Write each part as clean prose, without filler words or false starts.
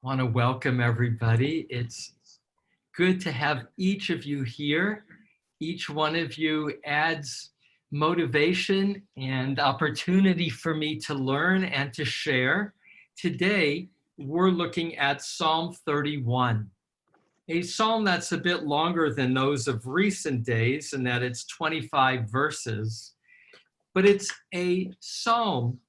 Want to welcome everybody. It's good to have each of you here. Each one of you adds motivation and opportunity for me to learn and to share. Today, we're looking at Psalm 31, a psalm that's a bit longer than those of recent days in that it's 25 verses, but it's a psalm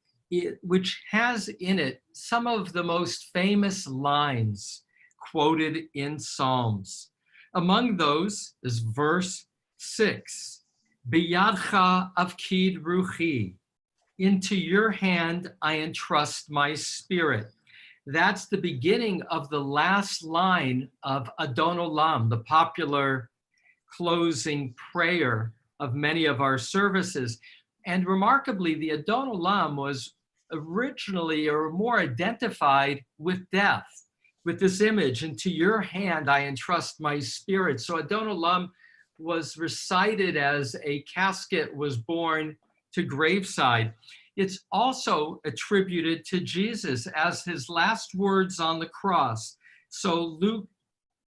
which has in it some of the most famous lines quoted in Psalms. Among those is verse 6, Biyadcha avkid ruchi, into your hand I entrust my spirit. That's the beginning of the last line of Adonai, the popular closing prayer of many of our services. And remarkably, the Adonai was originally or more identified with death, with this image, into your hand I entrust my spirit. So Adonai was recited as a casket was borne to graveside. It's also attributed to Jesus as his last words on the cross. So Luke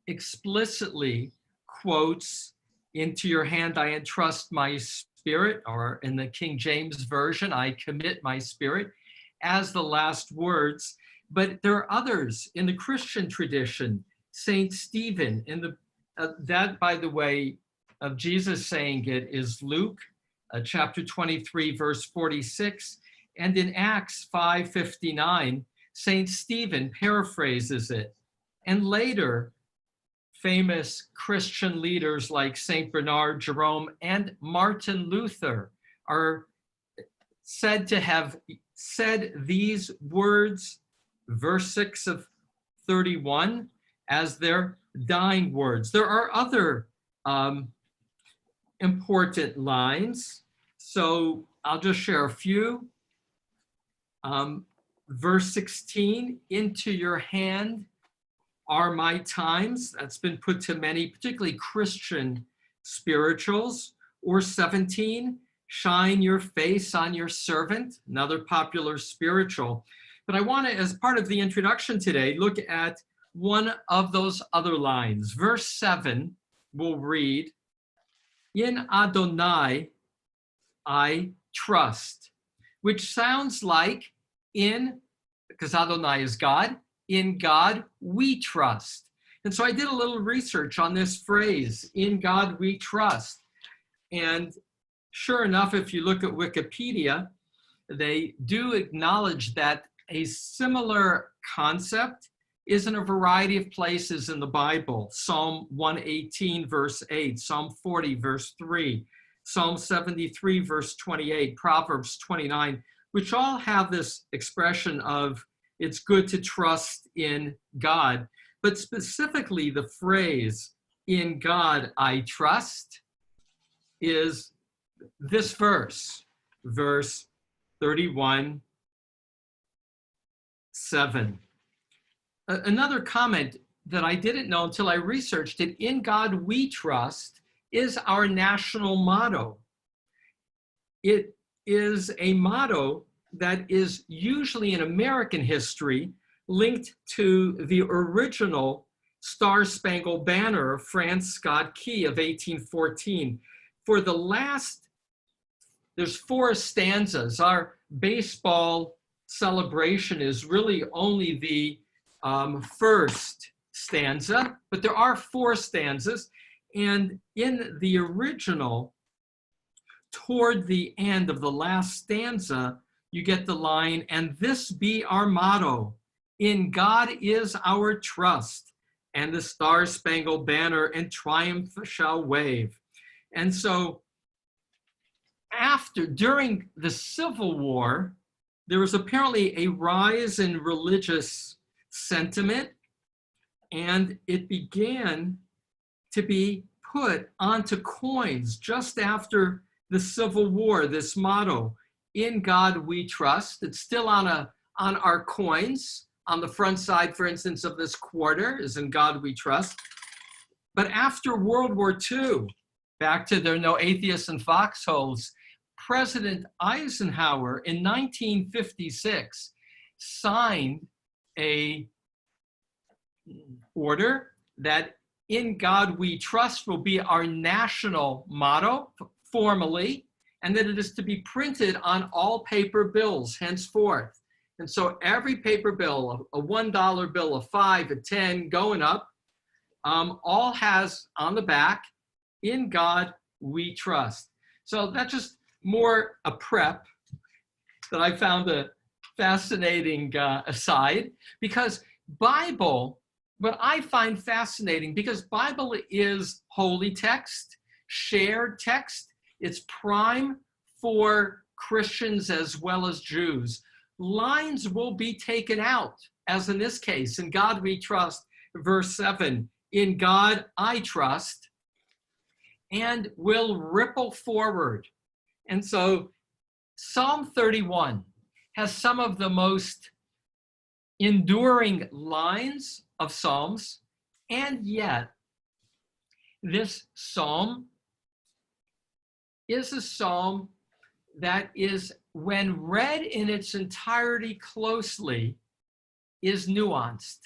explicitly quotes, into your hand I entrust my spirit, or in the King James Version, I commit my spirit, as the last words. But there are others in the Christian tradition. Saint Stephen, that, by the way, of Jesus saying it is Luke chapter 23, verse 46. And in Acts 5:59, Saint Stephen paraphrases it. And later, famous Christian leaders like Saint Bernard, Jerome, and Martin Luther are said to have said these words, verse 6 of 31, as their dying words. There are other important lines, so I'll just share a few. Verse 16, into your hand are my times. That's been put to many, particularly Christian spirituals. Or 17, shine your face on your servant, another popular spiritual. But I want to, as part of the introduction today, look at one of those other lines. Verse 7 will read, in Adonai I trust, which sounds like because Adonai is God, in God we trust. And so I did a little research on this phrase, in God we trust. And sure enough, if you look at Wikipedia, they do acknowledge that a similar concept is in a variety of places in the Bible. Psalm 118, verse 8, Psalm 40, verse 3, Psalm 73, verse 28, Proverbs 29, which all have this expression of it's good to trust in God. But specifically the phrase, in God I trust, is this verse 31, 7. Another comment that I didn't know until I researched it, in God we trust, is our national motto. It is a motto that is usually in American history linked to the original Star-Spangled Banner of Francis Scott Key of 1814. For the last, there's 4 stanzas. Our baseball celebration is really only the first stanza, but there are 4 stanzas. And in the original, toward the end of the last stanza, you get the line, and this be our motto, in God is our trust, and the Star-Spangled Banner in triumph shall wave. And so during the Civil War, there was apparently a rise in religious sentiment, and it began to be put onto coins just after the Civil War, this motto, in God we trust. It's still on our coins. On the front side, for instance, of this quarter is in God we trust. But after World War II, back to there are no atheists and foxholes, President Eisenhower in 1956 signed a order that "In God We Trust" will be our national motto formally, and that it is to be printed on all paper bills henceforth. And so every paper bill, a $1 bill, a 5, a 10, going up, all has on the back, "In God We Trust." So that's just more a prep that I found a fascinating aside, because Bible, what I find fascinating, because Bible is holy text, shared text, it's prime for Christians as well as Jews. Lines will be taken out, as in this case, "In God we trust," verse 7, "In God I trust," and will ripple forward. And so Psalm 31 has some of the most enduring lines of Psalms, and yet this psalm is a psalm that is, when read in its entirety closely, is nuanced.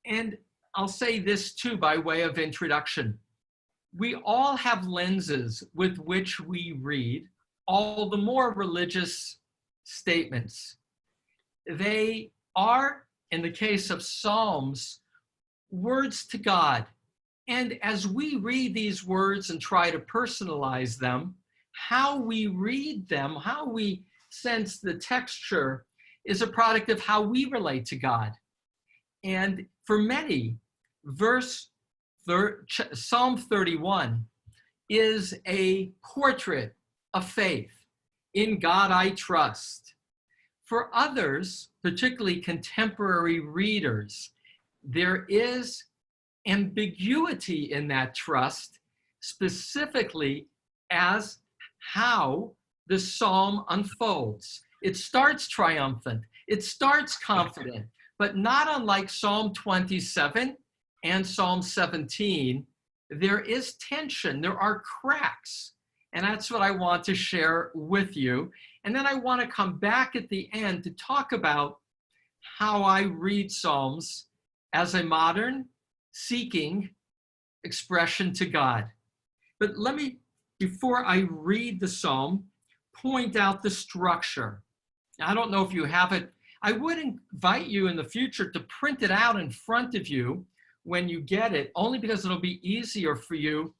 And I'll say this too by way of introduction. We all have lenses with which we read all the more religious statements. They are, in the case of Psalms, words to God. And as we read these words and try to personalize them, how we read them, how we sense the texture, is a product of how we relate to God. And for many, Psalm 31 is a portrait of faith. In God I trust. For others, particularly contemporary readers, there is ambiguity in that trust, specifically as how the psalm unfolds. It starts triumphant, it starts confident, but not unlike Psalm 27 and Psalm 17, there is tension, there are cracks. And that's what I want to share with you. And then I want to come back at the end to talk about how I read Psalms as a modern seeking expression to God. But let me, before I read the Psalm, point out the structure. I don't know if you have it. I would invite you in the future to print it out in front of you when you get it, only because it'll be easier for you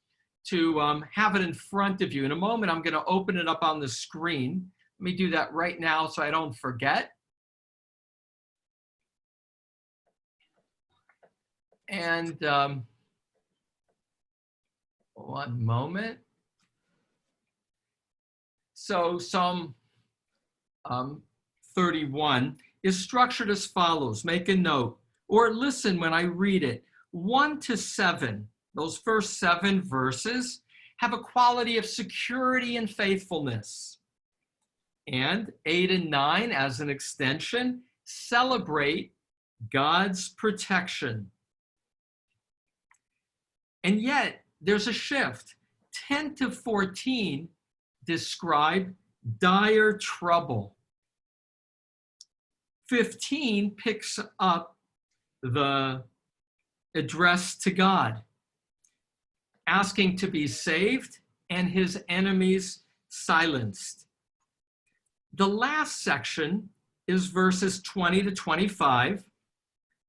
to have it in front of you. In a moment, I'm going to open it up on the screen. Let me do that right now so I don't forget. And one moment. So Psalm 31 is structured as follows. Make a note or listen when I read it. 1 to 7, those first 7 verses have a quality of security and faithfulness. And 8 and 9, as an extension, celebrate God's protection. And yet there's a shift. 10 to 14 describe dire trouble. 15 picks up the address to God, asking to be saved and his enemies silenced. The last section is verses 20 to 25,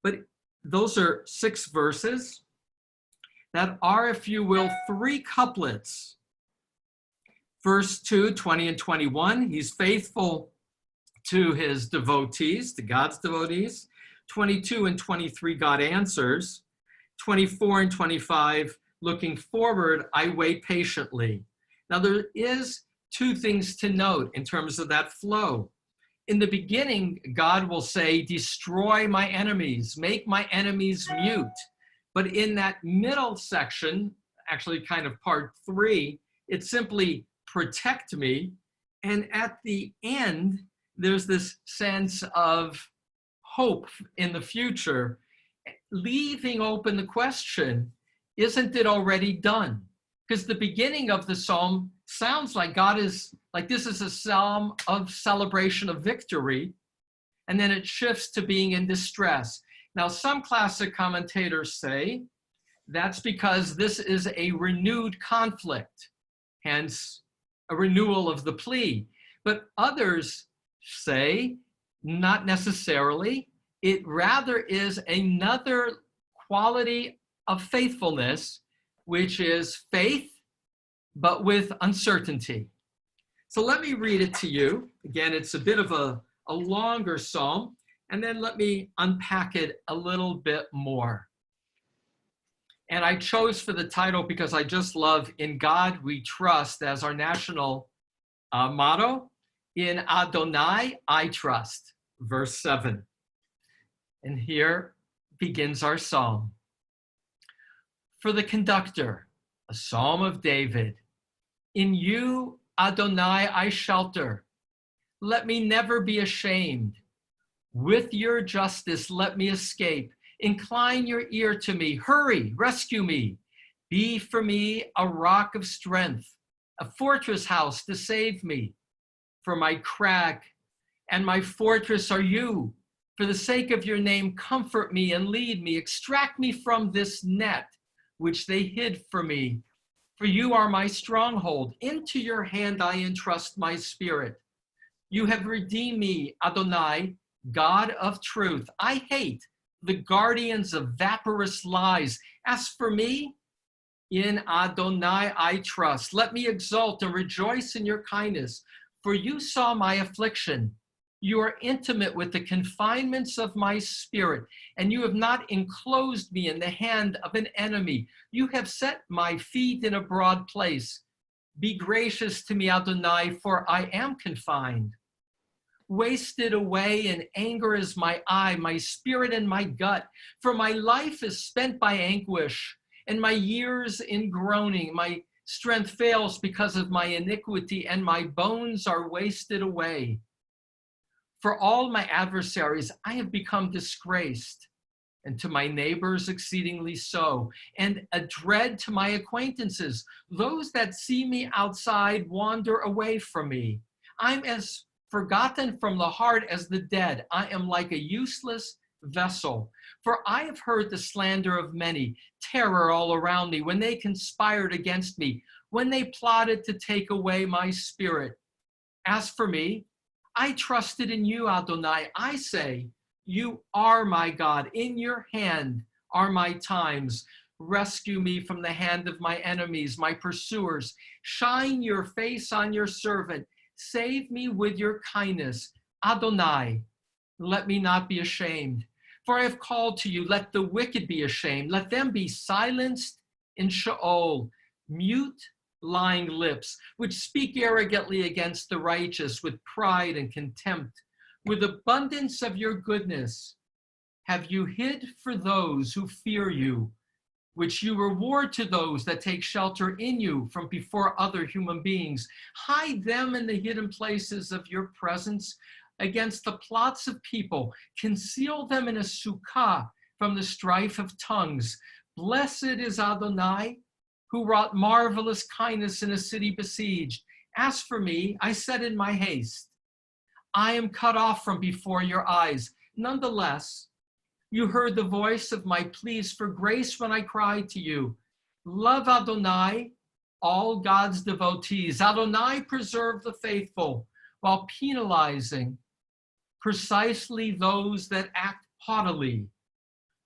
but those are 6 verses that are, if you will, 3 couplets. Verse 2, 20 and 21, he's faithful to his devotees, to God's devotees. 22 and 23, God answers. 24 and 25, looking forward, I wait patiently. Now there is 2 things to note in terms of that flow. In the beginning, God will say, destroy my enemies, make my enemies mute. But in that middle section, actually kind of part 3, it's simply protect me. And at the end, there's this sense of hope in the future, leaving open the question, isn't it already done? Because the beginning of the psalm sounds like God is, like this is a psalm of celebration of victory, and then it shifts to being in distress. Now, some classic commentators say that's because this is a renewed conflict, hence a renewal of the plea. But others say not necessarily. It rather is another quality of faithfulness, which is faith, but with uncertainty. So let me read it to you. Again, it's a bit of a longer psalm, and then let me unpack it a little bit more. And I chose for the title because I just love "In God We Trust" as our national motto. In Adonai I trust, verse 7. And here begins our psalm. For the conductor, a psalm of David. In you, Adonai, I shelter. Let me never be ashamed. With your justice, let me escape. Incline your ear to me. Hurry, rescue me. Be for me a rock of strength, a fortress house to save me. For my crag and my fortress are you. For the sake of your name, comfort me and lead me. Extract me from this net which they hid for me. For you are my stronghold. Into your hand I entrust my spirit. You have redeemed me, Adonai, God of truth. I hate the guardians of vaporous lies. As for me, in Adonai I trust. Let me exult and rejoice in your kindness, for you saw my affliction. You are intimate with the confinements of my spirit, and you have not enclosed me in the hand of an enemy. You have set my feet in a broad place. Be gracious to me, Adonai, for I am confined. Wasted away in anger is my eye, my spirit and my gut, for my life is spent by anguish, and my years in groaning. My strength fails because of my iniquity, and my bones are wasted away. For all my adversaries, I have become disgraced, and to my neighbors exceedingly so, and a dread to my acquaintances. Those that see me outside wander away from me. I'm as forgotten from the heart as the dead. I am like a useless vessel. For I have heard the slander of many, terror all around me, when they conspired against me, when they plotted to take away my spirit. As for me, I trusted in you, Adonai. I say, you are my God. In your hand are my times. Rescue me from the hand of my enemies, my pursuers. Shine your face on your servant. Save me with your kindness. Adonai, let me not be ashamed. For I have called to you, let the wicked be ashamed. Let them be silenced in Sheol. Mute lying lips, which speak arrogantly against the righteous with pride and contempt. With abundance of your goodness have you hid for those who fear you, which you reward to those that take shelter in you from before other human beings. Hide them in the hidden places of your presence against the plots of people. Conceal them in a sukkah from the strife of tongues. Blessed is Adonai, who wrought marvelous kindness in a city besieged. As for me, I said in my haste, I am cut off from before your eyes. Nonetheless, you heard the voice of my pleas for grace when I cried to you. Love Adonai, all God's devotees. Adonai preserve the faithful while penalizing precisely those that act haughtily.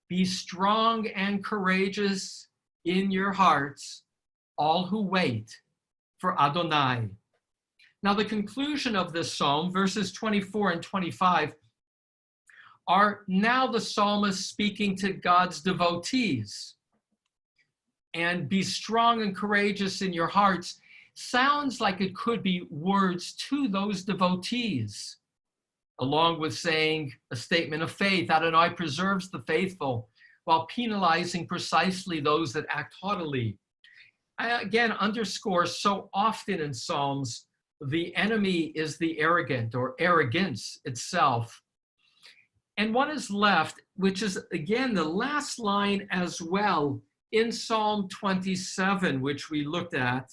Be strong and courageous in your hearts, all who wait for Adonai. Now, the conclusion of this psalm, verses 24 and 25, are now the psalmist speaking to God's devotees. And be strong and courageous in your hearts sounds like it could be words to those devotees, along with saying a statement of faith. Adonai preserves the faithful while penalizing precisely those that act haughtily. I again underscore so often in Psalms, the enemy is the arrogant or arrogance itself. And what is left, which is again the last line as well in Psalm 27, which we looked at,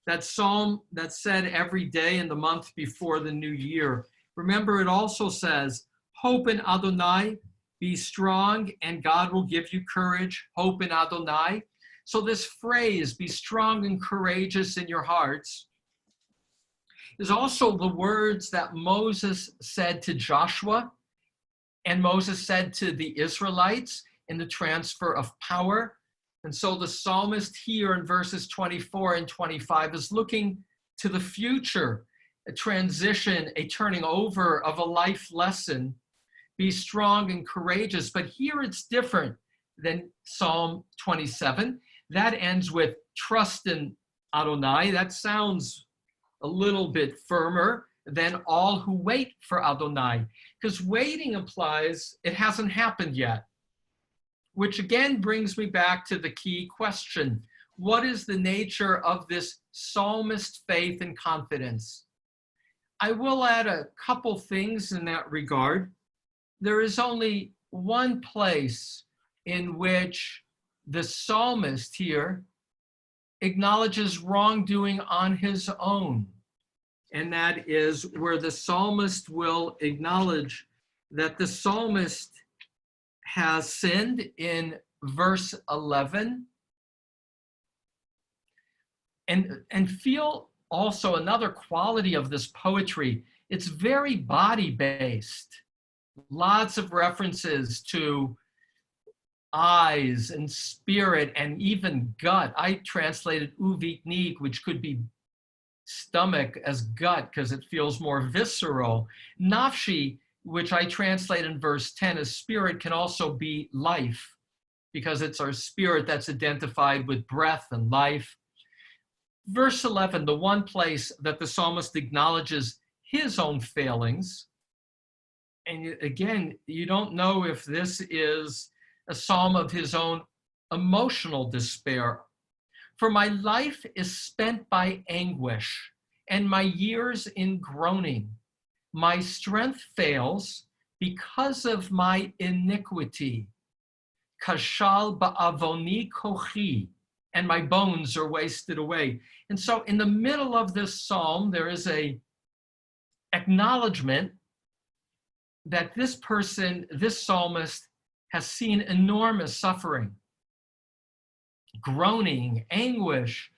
that psalm that's said every day in the month before the new year. Remember, it also says, hope in Adonai Be strong and God will give you courage, hope in Adonai. So this phrase, be strong and courageous in your hearts, is also the words that Moses said to Joshua and Moses said to the Israelites in the transfer of power. And so the psalmist here in verses 24 and 25 is looking to the future, a transition, a turning over of a life lesson. Be strong and courageous. But here it's different than Psalm 27. That ends with trust in Adonai. That sounds a little bit firmer than all who wait for Adonai, because waiting implies it hasn't happened yet, which again brings me back to the key question. What is the nature of this psalmist faith and confidence? I will add a couple things in that regard. There is only one place in which the psalmist here acknowledges wrongdoing on his own. And that is where the psalmist will acknowledge that the psalmist has sinned in verse 11. And feel also another quality of this poetry. It's very body-based. Lots of references to eyes and spirit and even gut. I translated uvitnik, which could be stomach, as gut because it feels more visceral. Nafshi, which I translate in verse 10 as spirit, can also be life because it's our spirit that's identified with breath and life. Verse 11, the one place that the psalmist acknowledges his own failings. And again, you don't know if this is a psalm of his own emotional despair. For my life is spent by anguish, and my years in groaning. My strength fails because of my iniquity. Kashal ba'avoni kochi, and my bones are wasted away. And so in the middle of this psalm, there is a acknowledgement that this person, this psalmist, has seen enormous suffering, groaning, anguish.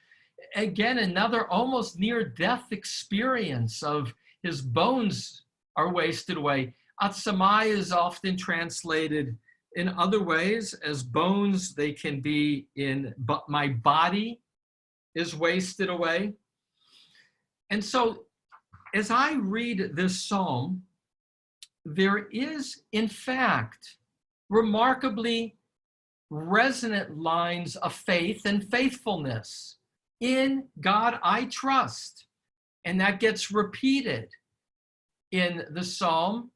Again, another almost near-death experience of his bones are wasted away. Atsamai is often translated in other ways as bones. They can be in, but my body is wasted away. And so as I read this psalm, there is, in fact, remarkably resonant lines of faith and faithfulness. In God I trust. And that gets repeated in the psalm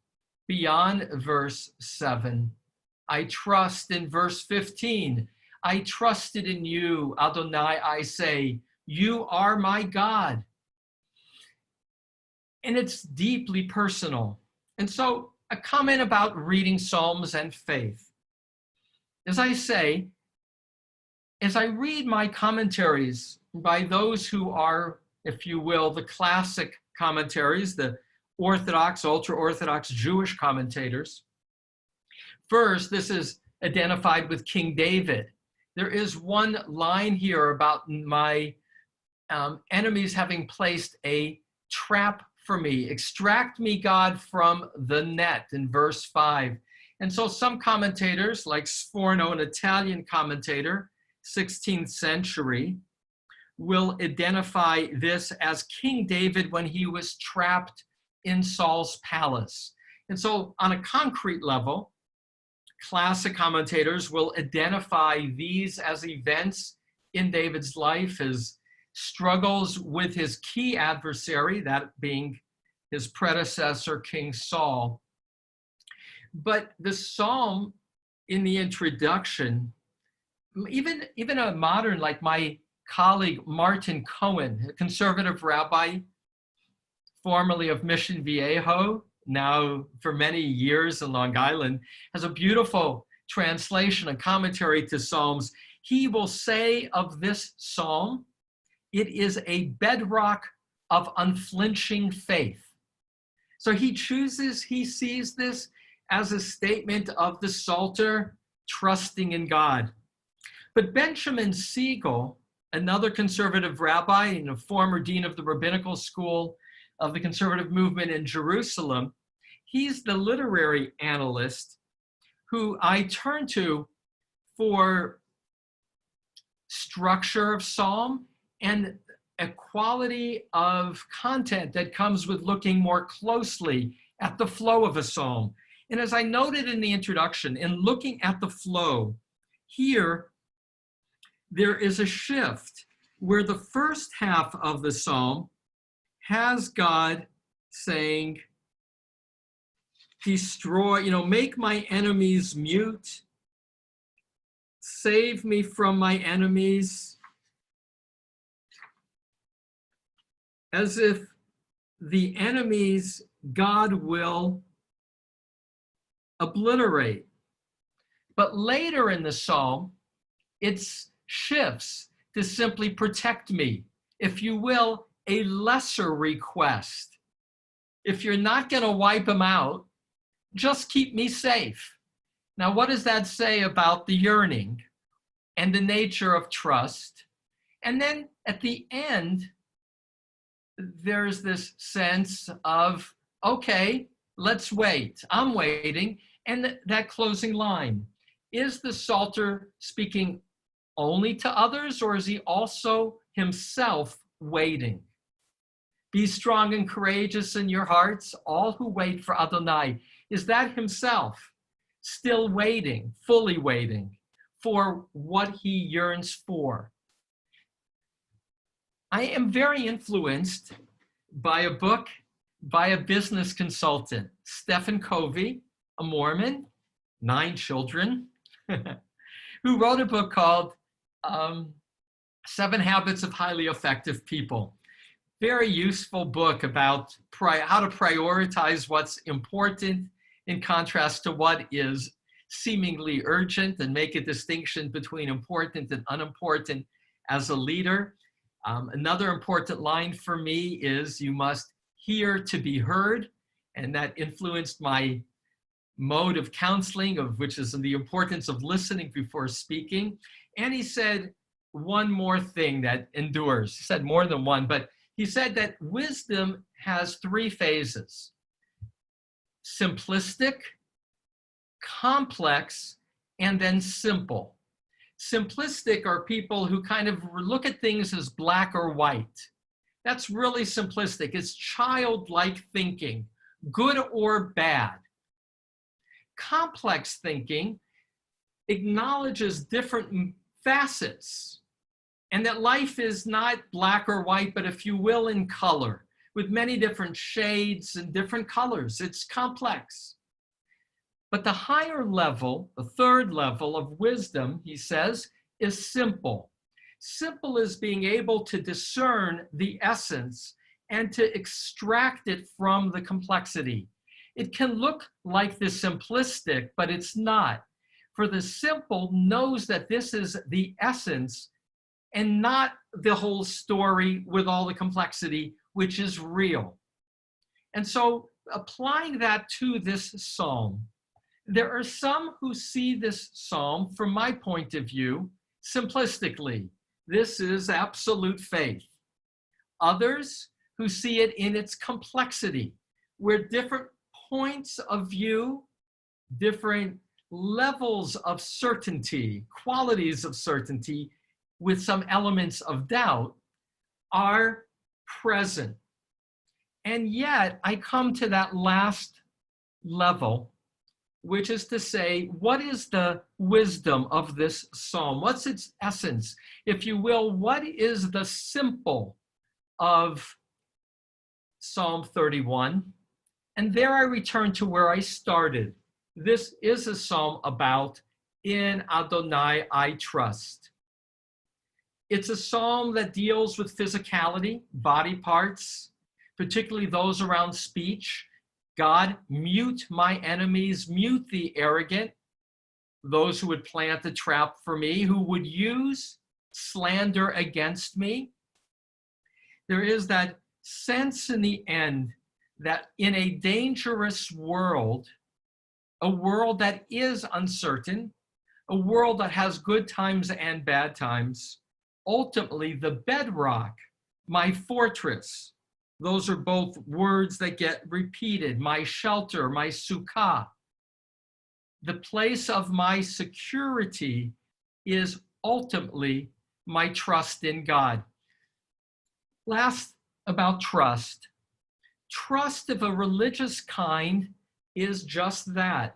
beyond verse 7. I trust in verse 15. I trusted in you, Adonai, I say, you are my God. And it's deeply personal. And so a comment about reading Psalms and faith. As I say, as I read my commentaries by those who are, if you will, the classic commentaries, the Orthodox, ultra-Orthodox Jewish commentators, first, this is identified with King David. There is one line here about my enemies having placed a trap for me. Extract me, God, from the net in verse 5. And so some commentators, like Sforno, an Italian commentator, 16th century, will identify this as King David when he was trapped in Saul's palace. And so on a concrete level, classic commentators will identify these as events in David's life as struggles with his key adversary, that being his predecessor, King Saul. But the psalm in the introduction, even a modern, like my colleague Martin Cohen, a conservative rabbi, formerly of Mission Viejo, now for many years in Long Island, has a beautiful translation and commentary to Psalms. He will say of this psalm, it is a bedrock of unflinching faith. So he sees this as a statement of the Psalter, trusting in God. But Benjamin Siegel, another conservative rabbi and a former dean of the rabbinical school of the conservative movement in Jerusalem, he's the literary analyst who I turn to for structure of psalm and a quality of content that comes with looking more closely at the flow of a psalm. And as I noted in the introduction, in looking at the flow, here there is a shift where the first half of the psalm has God saying, destroy, make my enemies mute, save me from my enemies, as if the enemies God will obliterate. But later in the psalm, it shifts to simply protect me, if you will, a lesser request. If you're not going to wipe them out, just keep me safe. Now, what does that say about the yearning and the nature of trust? And then at the end, there's this sense of, okay, let's wait. I'm waiting. And that closing line, is the Psalter speaking only to others, or is he also himself waiting? Be strong and courageous in your hearts, all who wait for Adonai. Is that himself still waiting, fully waiting for what he yearns for? I am very influenced by a book by a business consultant, Stephen Covey, a Mormon, 9 children, who wrote a book called 7 Habits of Highly Effective People. Very useful book about how to prioritize what's important in contrast to what is seemingly urgent, and make a distinction between important and unimportant as a leader. Another important line for me is you must hear to be heard, and that influenced my mode of counseling, which is the importance of listening before speaking. And he said one more thing that endures. He said more than one, but he said that wisdom has 3 phases: simplistic, complex, and then simple. Simplistic are people who kind of look at things as black or white. That's really simplistic. It's childlike thinking, good or bad. Complex thinking acknowledges different facets, and that life is not black or white, but if you will, in color, with many different shades and different colors. It's complex. But the higher level, the 3rd level of wisdom, he says, is simple. Simple is being able to discern the essence and to extract it from the complexity. It can look like the simplistic, but it's not. For the simple knows that this is the essence and not the whole story with all the complexity, which is real. And so applying that to this psalm, there are some who see this psalm, from my point of view, simplistically. This is absolute faith. Others who see it in its complexity, where different points of view, different levels of certainty, qualities of certainty, with some elements of doubt, are present. And yet I come to that last level, which is to say, what is the wisdom of this psalm? What's its essence? If you will, what is the simple of Psalm 31? And there I return to where I started. This is a psalm about, in Adonai I trust. It's a psalm that deals with physicality, body parts, particularly those around speech. God, mute my enemies, mute the arrogant, those who would plant a trap for me, who would use slander against me. There is that sense in the end that in a dangerous world, a world that is uncertain, a world that has good times and bad times, ultimately the bedrock, my fortress. Those are both words that get repeated. My shelter, my sukkah. The place of my security is ultimately my trust in God. Last, about trust. Trust of a religious kind is just that.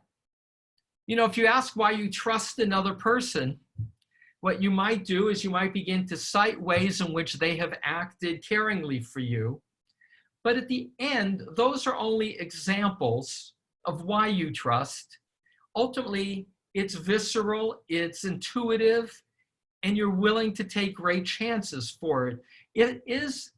You know, if you ask why you trust another person, what you might do is you might begin to cite ways in which they have acted caringly for you. But at the end, those are only examples of why you trust. Ultimately, it's visceral, it's intuitive, and you're willing to take great chances for it. It is,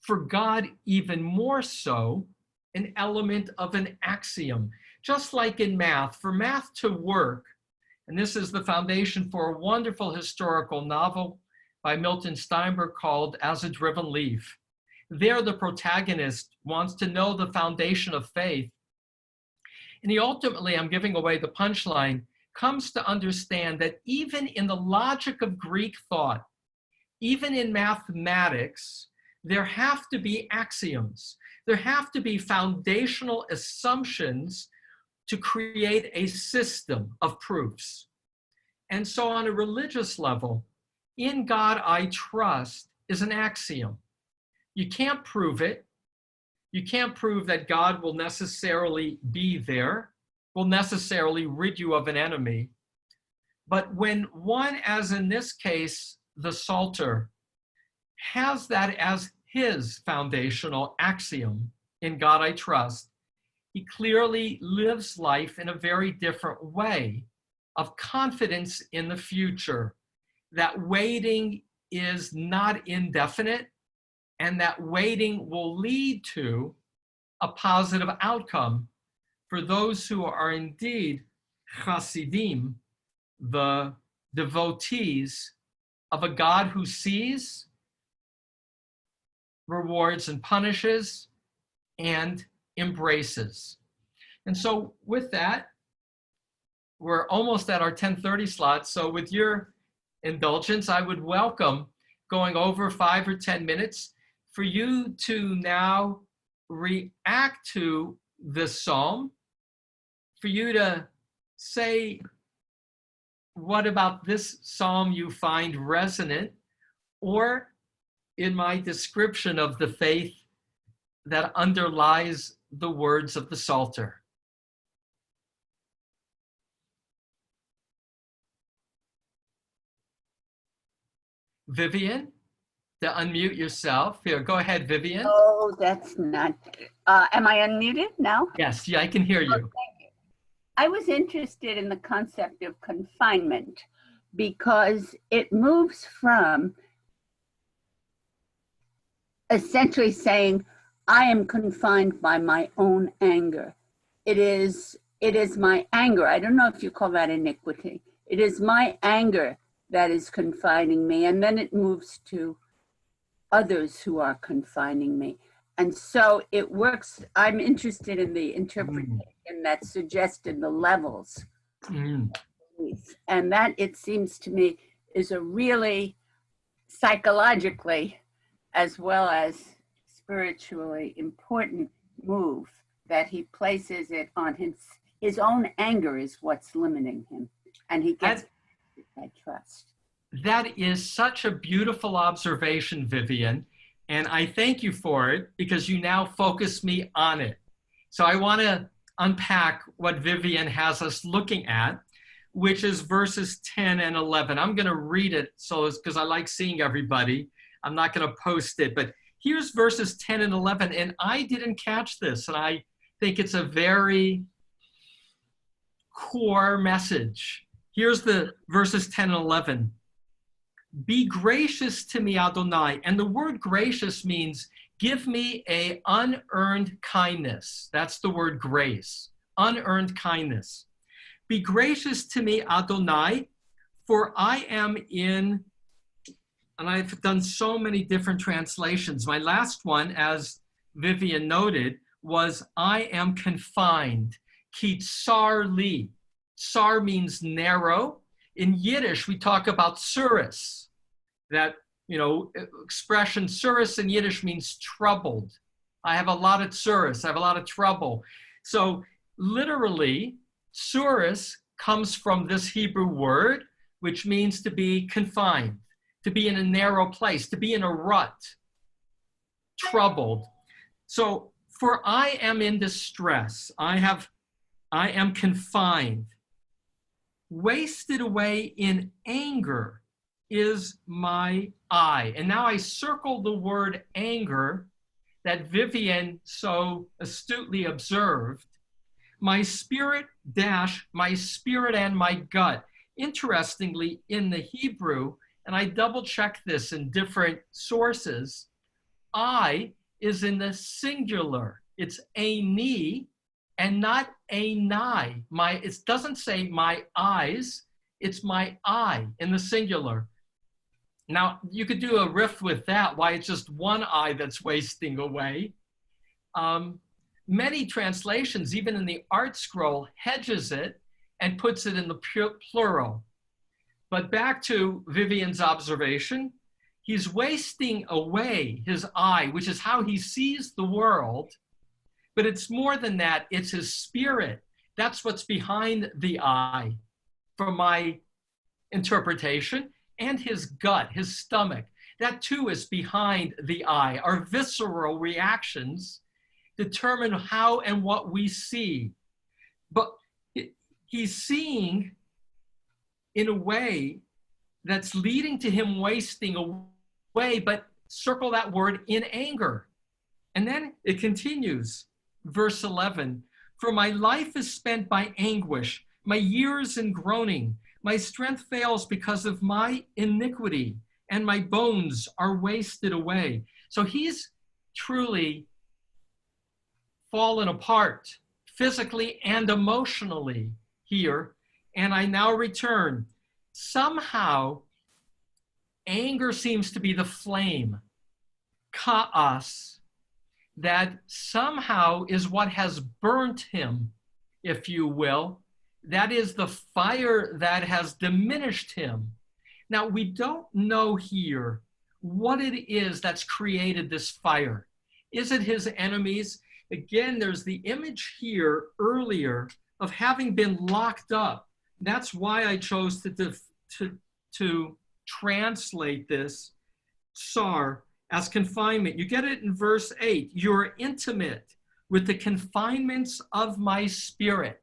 for God, even more so, an element of an axiom. Just like in math, for math to work, and this is the foundation for a wonderful historical novel by Milton Steinberg called As a Driven Leaf. There, the protagonist wants to know the foundation of faith. And he ultimately, I'm giving away the punchline, comes to understand that even in the logic of Greek thought, even in mathematics, there have to be axioms. There have to be foundational assumptions to create a system of proofs. And so on a religious level, in God I trust is an axiom. You can't prove it. You can't prove that God will necessarily be there, will necessarily rid you of an enemy. But when one, as in this case, the Psalter, has that as his foundational axiom, in God I trust, he clearly lives life in a very different way of confidence in the future, that waiting is not indefinite, and that waiting will lead to a positive outcome for those who are indeed Hasidim, the devotees of a God who sees, rewards and punishes, and embraces. And so with that, we're almost at our 10:30 slot. So with your indulgence, I would welcome going over 5 or 10 minutes for you to now react to this psalm, for you to say what about this psalm you find resonant, or in my description of the faith that underlies the words of the Psalter. Vivian, to unmute yourself. Here, go ahead, Vivian. Oh, that's not. Am I unmuted now? Yes, yeah, I can hear you. Oh, thank you. I was interested in the concept of confinement because it moves from essentially saying, I am confined by my own anger. It is my anger. I don't know if you call that iniquity. It is my anger that is confining me. And then it moves to others who are confining me. And so it works. I'm interested in the interpretation that suggested the levels. And that, it seems to me, is a really psychologically as well as spiritually important move, that he places it on his own anger is what's limiting him. And he gets that trust. That is such a beautiful observation, Vivian. And I thank you for it because you now focus me on it. So I want to unpack what Vivian has us looking at, which is verses 10 and 11. I'm going to read it because I like seeing everybody. I'm not going to post it, but here's verses 10 and 11. And I didn't catch this, and I think it's a very core message. Here's the verses 10 and 11. Be gracious to me, Adonai. And the word gracious means give me a unearned kindness. That's the word grace, unearned kindness. Be gracious to me, Adonai, for I am in, and I've done so many different translations. My last one, as Vivian noted, was I am confined. ki tsar li. Tsar means narrow. In Yiddish, we talk about tsuris. That, expression tsuris in Yiddish means troubled. I have a lot of tsuris. I have a lot of trouble. So literally, tsuris comes from this Hebrew word, which means to be confined, to be in a narrow place, to be in a rut, troubled. So for I am in distress. I am confined. Wasted away in anger is my I. And now I circle the word anger that Vivian so astutely observed. My spirit and my gut. Interestingly, in the Hebrew, and I double checked this in different sources, I is in the singular. It's ani and not anai. It doesn't say my eyes, it's my I in the singular. Now, you could do a riff with that, why it's just one I that's wasting away. Many translations, even in the Art Scroll, hedges it and puts it in the plural. But back to Vivian's observation, he's wasting away his I, which is how he sees the world. But it's more than that, it's his spirit. That's what's behind the I, from my interpretation, and his gut, his stomach. That too is behind the I. Our visceral reactions determine how and what we see. But he's seeing in a way that's leading to him wasting away, but circle that word in anger. And then it continues, verse 11, for my life is spent by anguish, my years in groaning, my strength fails because of my iniquity, and my bones are wasted away. So he's truly fallen apart physically and emotionally here. And I now return. Somehow, anger seems to be the flame, ka'as, that somehow is what has burnt him, if you will. That is the fire that has diminished him. Now, we don't know here what it is that's created this fire. Is it his enemies? Again, there's the image here earlier of having been locked up. That's why I chose to translate this tsar as confinement. You get it in verse 8. You're intimate with the confinements of my spirit.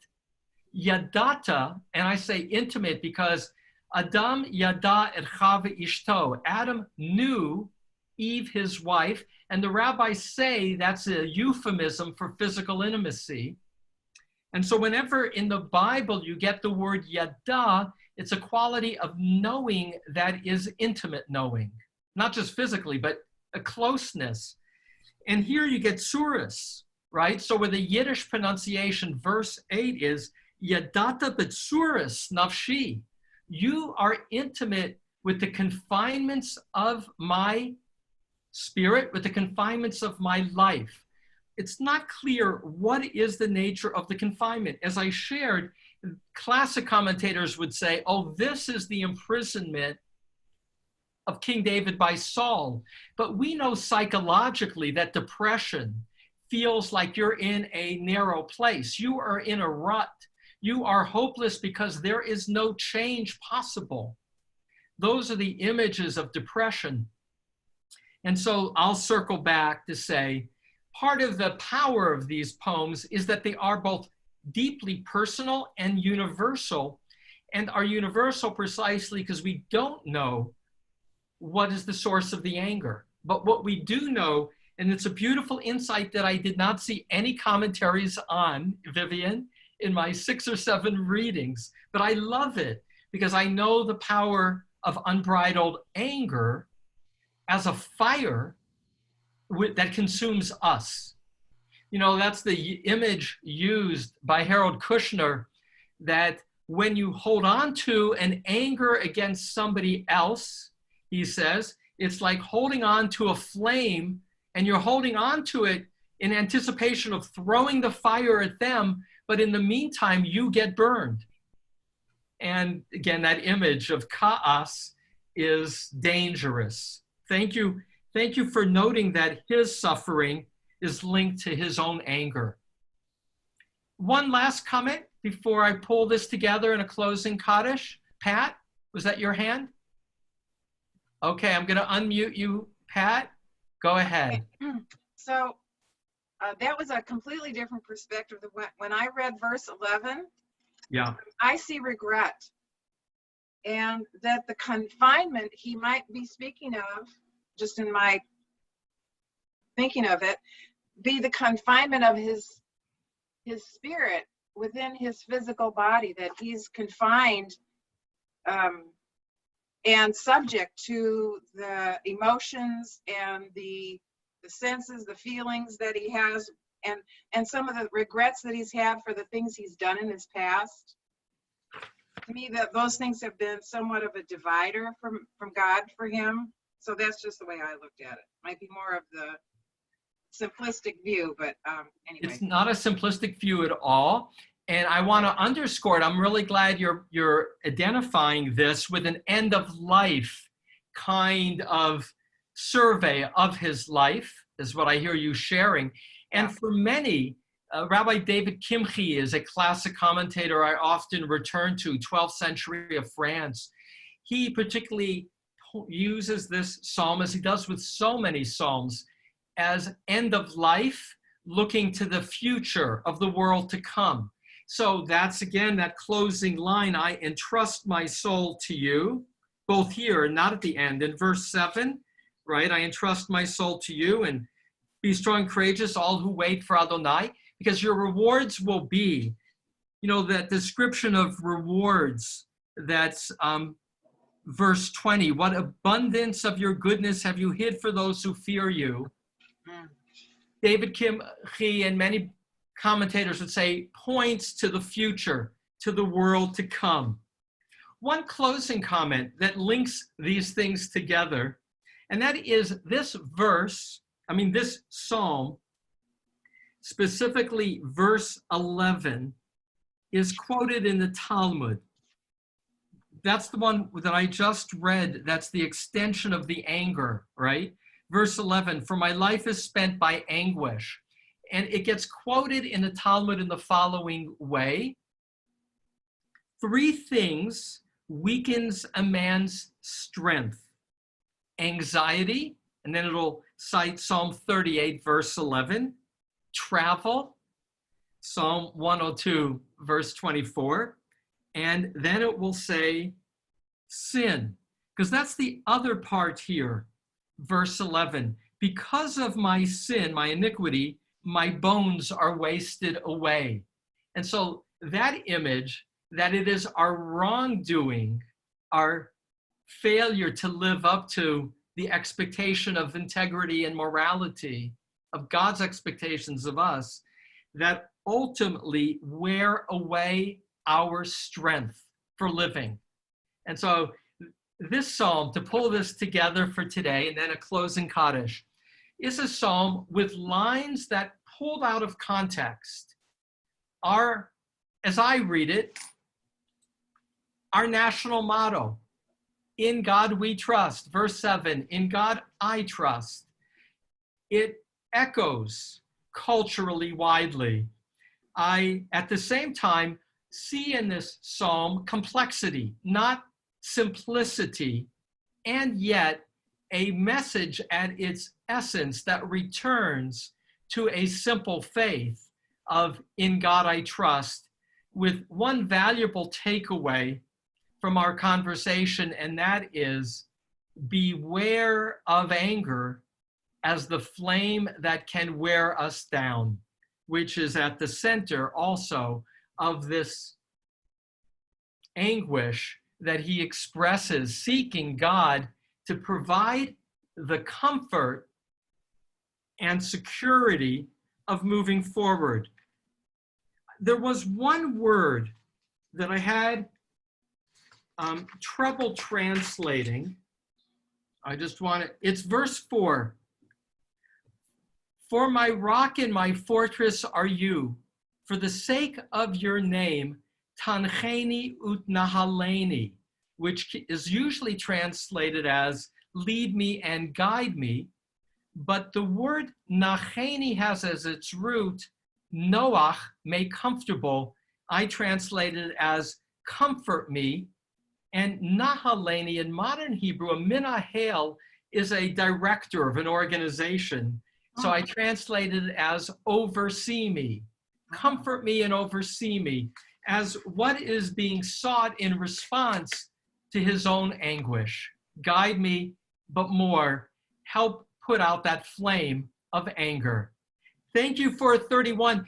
Yadata, and I say intimate because Adam yada et Chava ishto. Adam knew Eve, his wife, and the rabbis say that's a euphemism for physical intimacy. And so whenever in the Bible you get the word yada, it's a quality of knowing that is intimate knowing, not just physically, but a closeness. And here you get tsuris, right? So with the Yiddish pronunciation, verse 8 is yadata betsuris nafshi. You are intimate with the confinements of my spirit, with the confinements of my life. It's not clear what is the nature of the confinement. As I shared, classic commentators would say, oh, this is the imprisonment of King David by Saul. But we know psychologically that depression feels like you're in a narrow place. You are in a rut. You are hopeless because there is no change possible. Those are the images of depression. And so I'll circle back to say, part of the power of these poems is that they are both deeply personal and universal, and are universal precisely because we don't know what is the source of the anger. But what we do know, and it's a beautiful insight that I did not see any commentaries on, Vivian, in my 6 or 7 readings, but I love it because I know the power of unbridled anger as a fire that consumes us. You know, that's the image used by Harold Kushner, that when you hold on to an anger against somebody else, he says, it's like holding on to a flame, and you're holding on to it in anticipation of throwing the fire at them, But in the meantime, you get burned. And again, that image of Ka'as is dangerous. Thank you. Thank you for noting that his suffering is linked to his own anger. One last comment before I pull this together in a closing Kaddish. Pat, was that your hand? Okay, I'm going to unmute you, Pat. Go ahead. So that was a completely different perspective. When I read verse 11, Yeah. I see regret. And that the confinement he might be speaking of, just in my thinking of it, be the confinement of his spirit within his physical body, that he's confined and subject to the emotions and the senses, the feelings that he has, and some of the regrets that he's had for the things he's done in his past. To me, that those things have been somewhat of a divider from God for him. So that's just the way I looked at it. Might be more of the simplistic view, but anyway. It's not a simplistic view at all. And I want to underscore it. I'm really glad you're identifying this with an end of life kind of survey of his life, is what I hear you sharing. And for many, Rabbi David Kimchi is a classic commentator I often return to, 12th century of France. He particularly uses this psalm, as he does with so many psalms, as end of life, looking to the future of the world to come. So that's, again, that closing line, I entrust my soul to you, both here and not at the end. In verse 7, right, I entrust my soul to you, and be strong and courageous, all who wait for Adonai, because your rewards will be, that description of rewards, that's verse 20, what abundance of your goodness have you hid for those who fear you. David Kimchi and many commentators would say points to the future, to the world to come. One closing comment that links these things together, and that is this psalm, specifically verse 11, is quoted in the Talmud. That's the one that I just read. That's the extension of the anger, right? Verse 11, for my life is spent by anguish. And it gets quoted in the Talmud in the following way. 3 things weakens a man's strength. Anxiety, and then it'll cite Psalm 38, verse 11. Travel, Psalm 102, verse 24. And then it will say sin, because that's the other part here. Verse 11, because of my sin, my iniquity, my bones are wasted away. And so that image, that it is our wrongdoing, our failure to live up to the expectation of integrity and morality, of God's expectations of us, that ultimately wear away our strength for living. And so this psalm, to pull this together for today, and then a closing Kaddish, is a psalm with lines that pulled out of context are, as I read it, our national motto. In God we trust. Verse 7, in God I trust. It echoes culturally widely. I, at the same time, see in this psalm complexity, not simplicity, and yet a message at its essence that returns to a simple faith of in God I trust, with one valuable takeaway from our conversation, and that is beware of anger as the flame that can wear us down, which is at the center also of this anguish that he expresses, seeking God to provide the comfort and security of moving forward. There was one word that I had trouble translating. It's verse 4. For my rock and my fortress are you, For the sake of your name, tancheni utnahaleni, which is usually translated as lead me and guide me. But the word nacheni has as its root, noach, make comfortable. I translate it as comfort me. And nahaleni in modern Hebrew, a minahel is a director of an organization. So I translated it as oversee me, comfort me and oversee me, as what is being sought in response to his own anguish. Guide me, but more, help put out that flame of anger. Thank you for 31.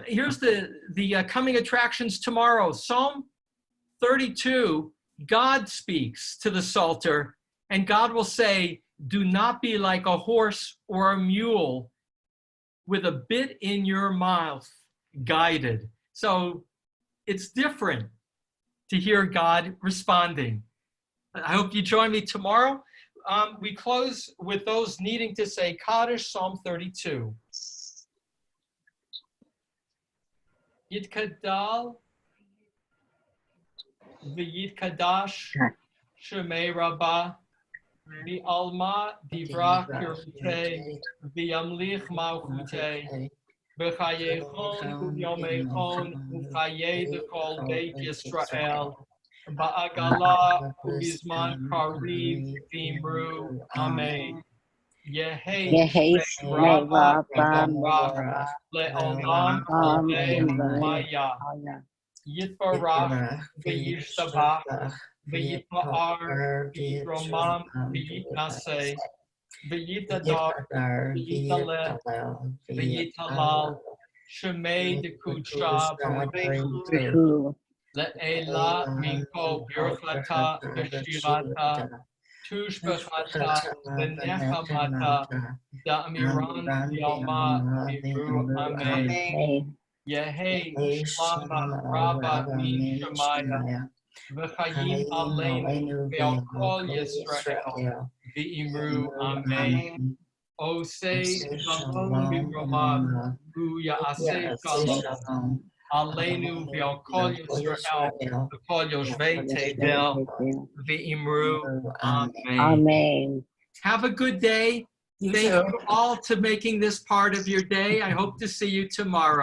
Here's the coming attractions tomorrow. Psalm 32, God speaks to the Psalter, and God will say, do not be like a horse or a mule with a bit in your mouth, guided. So it's different to hear God responding. I hope you join me tomorrow. We close with those needing to say Kaddish, Psalm 32. Yitkadal v'yitkadash shemei rabbah mi'alma divra kirute v'yamlich malchute v'chayechon u'yomechon u'chayei d'kol beit Yisrael ba'agala u'bizman kariv v'imru amen. Yehi shmei rabba le'olam maya yitbarach v'yishtabach v'yitma'ar v'yitromam v'yitnaseh v'yitadar v'yitaleh v'yitalal shemei dekudsha b'richu le'ela minko birchata v'shirata tushbechata v'nechamata da'amiran v'yalma v'ru amen. Yehi shlama rabba min shemaya v'chayim aleinu ve'al kol Yisrael v'imru amen. Osei shalom b'romav hu ya'aseh shalom aleinu ve'al kol Yisrael v'kol yoshvei tevel v'imru amen. Amen. Have a good day. Thank you all to making this part of your day. I hope to see you tomorrow.